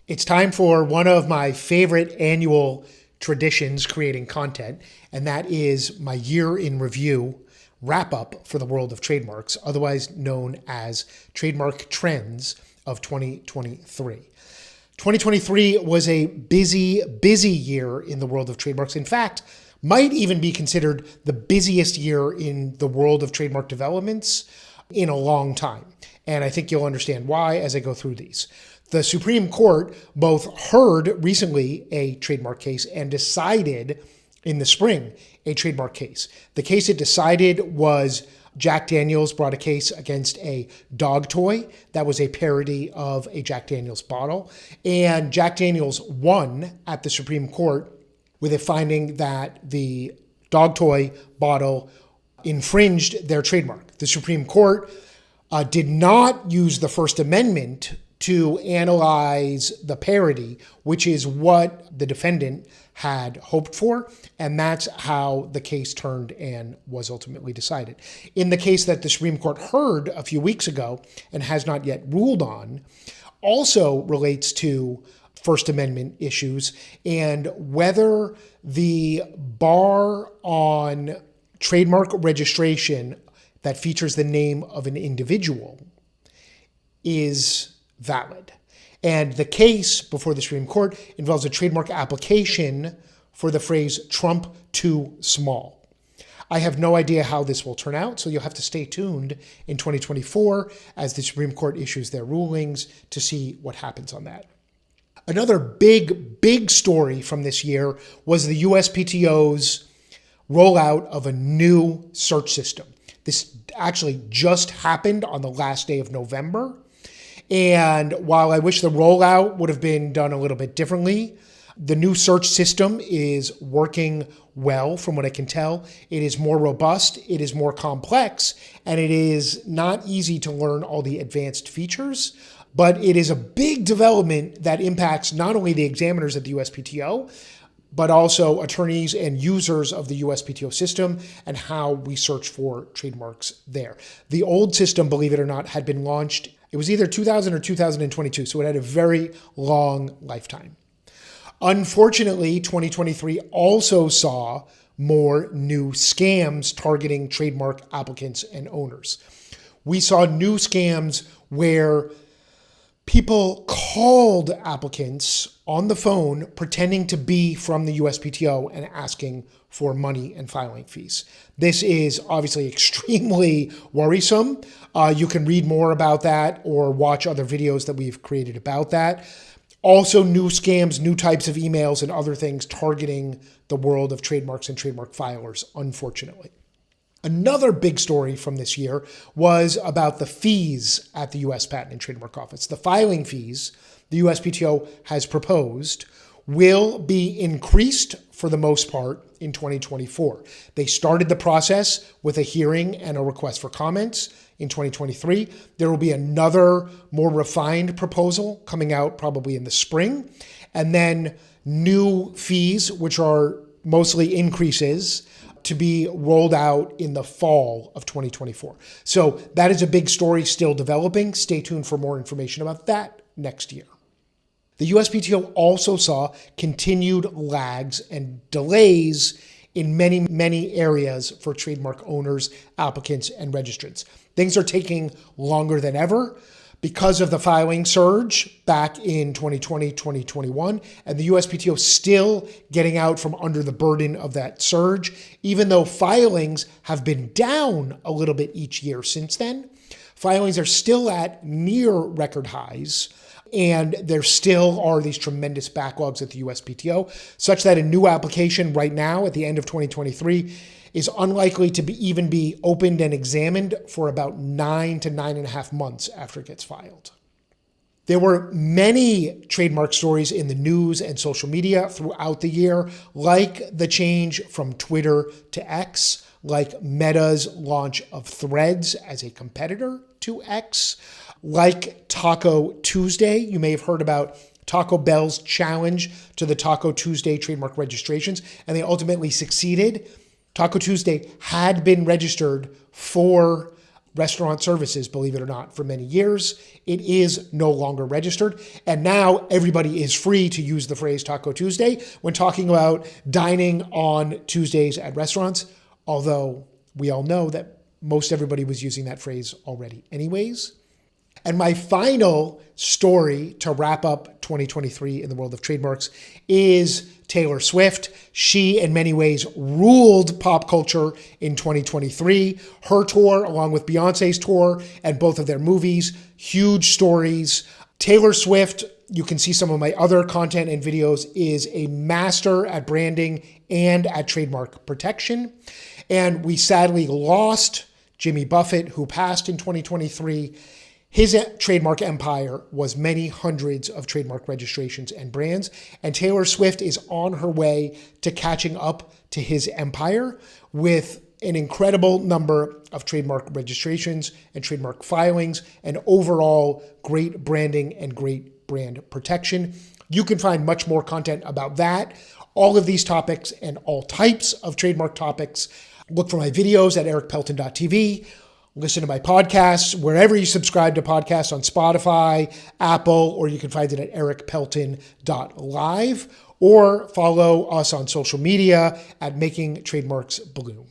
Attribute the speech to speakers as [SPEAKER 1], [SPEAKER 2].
[SPEAKER 1] It's time for one of my favorite annual traditions creating content, and that is my year in review wrap up for the world of trademarks, otherwise known as Trademark Trends of 2023. 2023 was a busy year in the world of trademarks. In fact, might even be considered the busiest year in the world of trademark developments in a long time. And I think you'll understand why as I go through these. The Supreme Court both heard recently a trademark case and decided in the spring a trademark case. The case it decided was Jack Daniels brought a case against a dog toy that was a parody of a Jack Daniels bottle. And Jack Daniels won at the Supreme Court with a finding that the dog toy bottle infringed their trademark. The Supreme Court did not use the First Amendment to analyze the parody, which is what the defendant had hoped for. And that's how the case turned and was ultimately decided. In the case that the Supreme Court heard a few weeks ago and has not yet ruled on, also relates to First Amendment issues and whether the bar on trademark registration that features the name of an individual is valid. And the case before the Supreme Court involves a trademark application for the phrase Trump too small. I have no idea how this will turn out, so you'll have to stay tuned in 2024 as the Supreme Court issues their rulings to see what happens on that. Another big story from this year was the USPTO's rollout of a new search system. This actually just happened on the last day of November. And while I wish the rollout would have been done a little bit differently, the new search system is working well from what I can tell. It is more robust, it is more complex, and it is not easy to learn all the advanced features. But it is a big development that impacts not only the examiners at the USPTO, but also attorneys and users of the USPTO system and how we search for trademarks there. The old system, believe it or not, had been launched. It was either 2000 or 2022, so it had a very long lifetime. Unfortunately, 2023 also saw more new scams targeting trademark applicants and owners. We saw new scams where people called applicants on the phone pretending to be from the USPTO and asking for money and filing fees. This is obviously extremely worrisome. You can read more about that or watch other videos that we've created about that. Also, new scams, new types of emails and other things targeting the world of trademarks and trademark filers, unfortunately. Another big story from this year was about the fees at the U.S. Patent and Trademark Office. The filing fees the USPTO has proposed will be increased for the most part in 2024. They started the process with a hearing and a request for comments in 2023. There will be another more refined proposal coming out probably in the spring. And then new fees, which are mostly increases, to be rolled out in the fall of 2024. So that is a big story still developing. Stay tuned for more information about that next year. The USPTO also saw continued lags and delays in many areas for trademark owners, applicants, and registrants. Things are taking longer than ever because of the filing surge back in 2020, 2021, and the USPTO still getting out from under the burden of that surge, even though filings have been down a little bit each year since then. Filings are still at near record highs, and there still are these tremendous backlogs at the USPTO, such that a new application right now at the end of 2023 is unlikely to even be opened and examined for about 9 to 9.5 months after it gets filed. There were many trademark stories in the news and social media throughout the year, like the change from Twitter to X, like Meta's launch of Threads as a competitor to X, like Taco Tuesday. You may have heard about Taco Bell's challenge to the Taco Tuesday trademark registrations, and they ultimately succeeded. Taco Tuesday had been registered for restaurant services, believe it or not, for many years. It is no longer registered. And now everybody is free to use the phrase Taco Tuesday when talking about dining on Tuesdays at restaurants, although we all know that most everybody was using that phrase already anyways. And my final story to wrap up 2023 in the world of trademarks is Taylor Swift. She, in many ways, ruled pop culture in 2023. Her tour, along with Beyonce's tour and both of their movies, huge stories. Taylor Swift, you can see some of my other content and videos, is a master at branding and at trademark protection. And we sadly lost Jimmy Buffett, who passed in 2023. His trademark empire was many hundreds of trademark registrations and brands, and Taylor Swift is on her way to catching up to his empire with an incredible number of trademark registrations and trademark filings and overall great branding and great brand protection. You can find much more content about that, all of these topics and all types of trademark topics. Look for my videos at ericpelton.tv. Listen to my podcasts wherever you subscribe to podcasts, on Spotify, Apple, or you can find it at ericpelton.live, or follow us on social media at Making Trademarks Bloom.